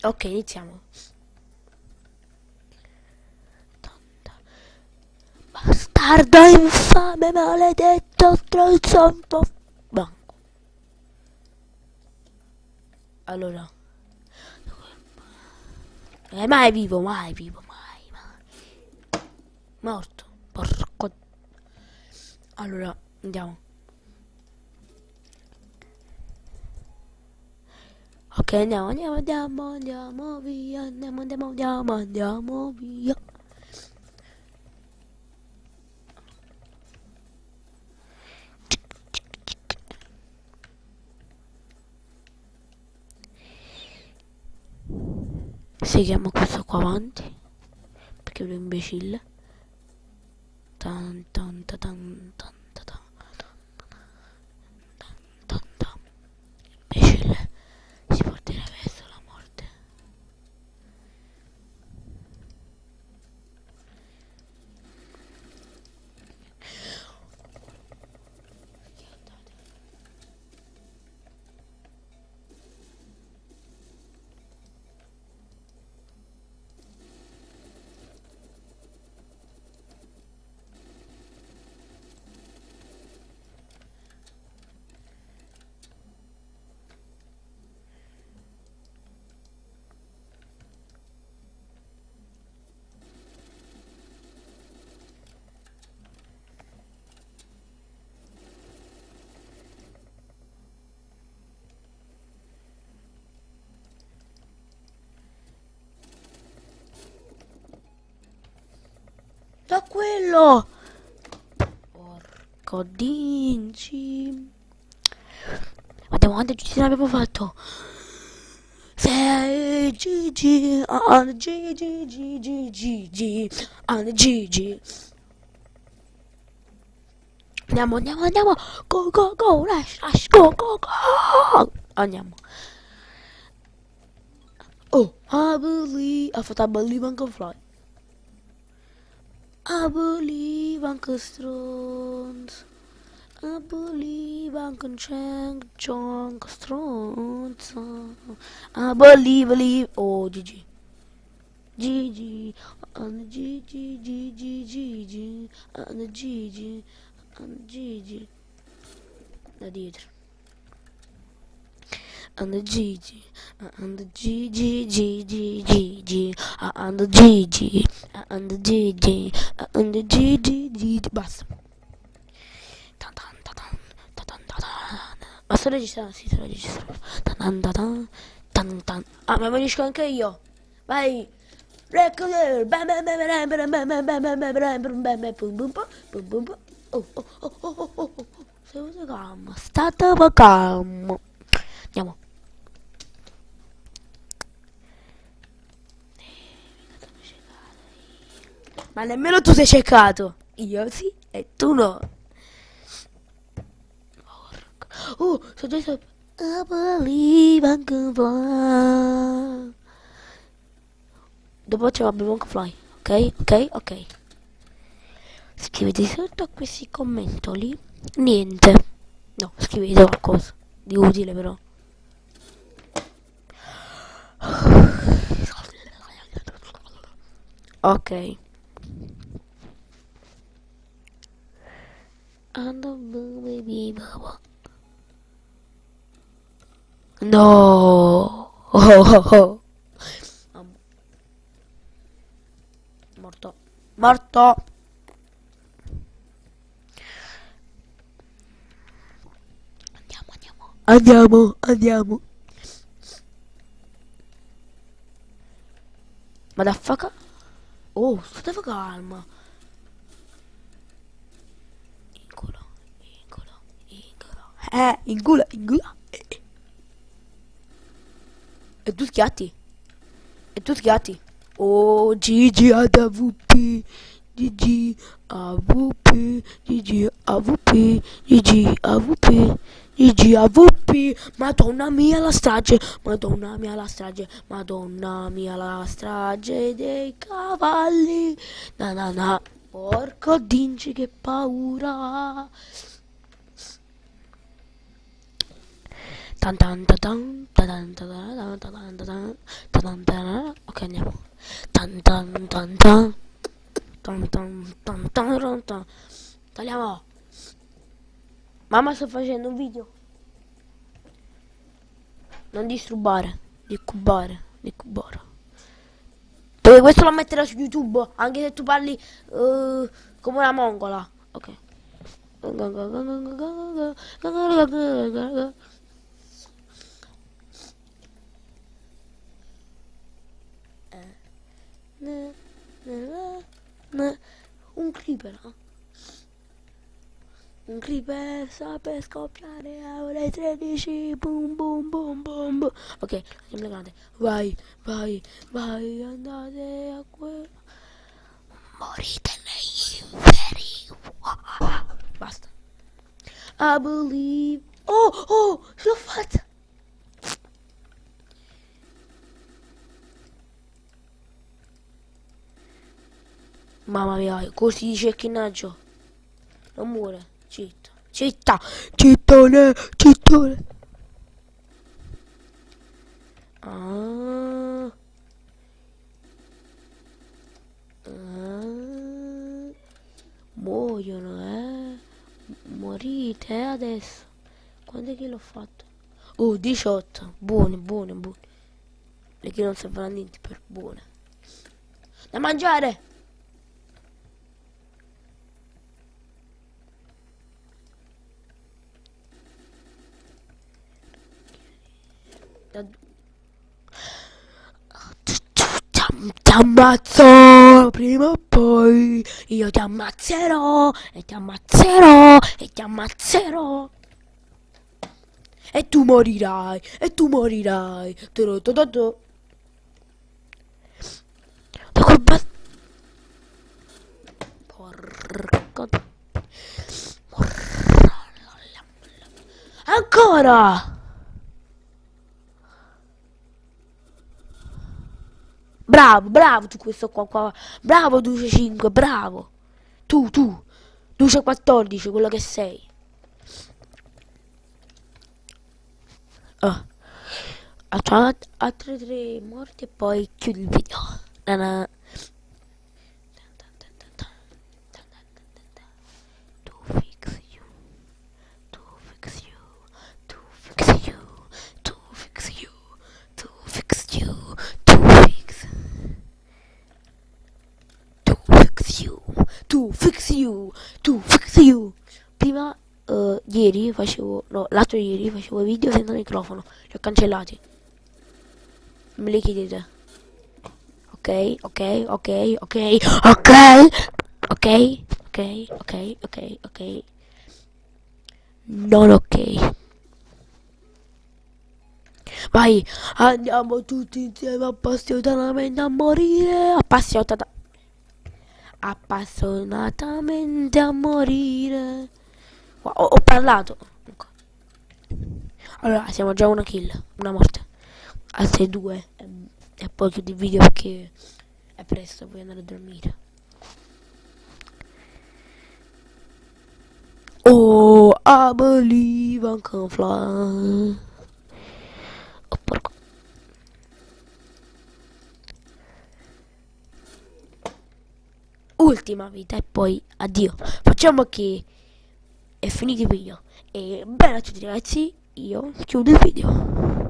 Ok, iniziamo. Bastardo, infame, maledetto, stronzo, un po'. Banco. Allora. Mai vivo, mai vivo, mai. Morto. Porco. Allora, andiamo. Ok, andiamo via, andiamo via. Seguiamo questo qua avanti, perché è un imbecille. Tan tan ta tan tan ta tan tan tan. Imbecille, si porterà verso la morte. Da quello! Porco dinci. Guarda quante ci abbiamo fatto. Sei Gigi, on Gigi, Gigi, Gigi, on Gigi. Andiamo. Go, rush, go. Andiamo. Oh, I thought I believe I can fly. I believe I can stronz. I believe I can chunk stronza. I believe. Oh, GG. GG. And GG. And GG. Da dietro. And GG. And GG. And GG. And GG. And GG. Basta. Ma sto registrando, sì, sto registrando. Ah, ma finisco anche io. Vai. Oh. State calmo. State calmo. Andiamo. Ma nemmeno tu sei ciecato. Io sì e tu no. Oh, so già so. I believe I can fly. Dopo c'è Babylon Fly. Ok. Scrivete sotto a questi commentoli. Niente. No, scrivete qualcosa di utile però. Ok. No. Oh. Morto. Andiamo. Motherfucker. Oh, state calma. In culo. E tu schiatti. Oh, GG ad AVP. GG AVP. Madonna mia la strage. Dei cavalli. Na. Porco dinci che paura. Tan tan ta tan, ta tan ta ta ta ta tan ta tan, ta tan ta ta. Ok, andiamo. Tan tan tan tan. Tan tan tan tan tan tan. Tagliamo. Mamma, sto facendo un video. Non disturbare. Di cubare. Perché questo lo metterò su YouTube. Anche se tu parli come una mongola. Ok. Un creeper. Un creeper sta per scoppiare a ore 13. Boom boom boom boom boom. Ok, andiamo grande. Vai, vai, vai, andate a quel. Morite negli inferi. Basta. I believe. Oh, oh, ce l'ho fatta. Mamma mia, così di cecchinaggio. Non muore. Citta. Citta. Cittone. Cittone. Ah. Ah. Muoiono, Morite adesso. Quando è che l'ho fatto? Oh, 18. Buone, buone, buone. Perché non servono a niente per buone. Da mangiare! Ti ammazzo prima o poi. Io ti ammazzerò e ti ammazzerò e ti ammazzerò. E tu morirai, e tu morirai. Da quel porco. Ancora! Bravo, bravo tu questo qua. Bravo Duce 5, bravo. Tu. Duce 14, quello che sei. Facciamo altre 3 morti e poi chiudi il video. To fix you. To fix you. To fix you. To fix you. To fix you. To fix. To fix you. To fix you. To fix you. Prima ieri facevo, no, l'altro ieri facevo video senza microfono, li ho cancellati. Me li chiedete. Ok, ok, ok, ok, ok, ok, ok, ok, ok, ok. Non ok. Vai, andiamo tutti insieme appassionatamente a morire. Appassionatamente a morire. Ho parlato. Allora, siamo già una kill, una morte. Altre 2. E poi chiudi il video perché è presto, voglio andare a dormire. Oh, I believe I can fly. Oh, porco. Ultima vita e poi addio. Facciamo che è finito il video. E bene a tutti ragazzi, io chiudo il video.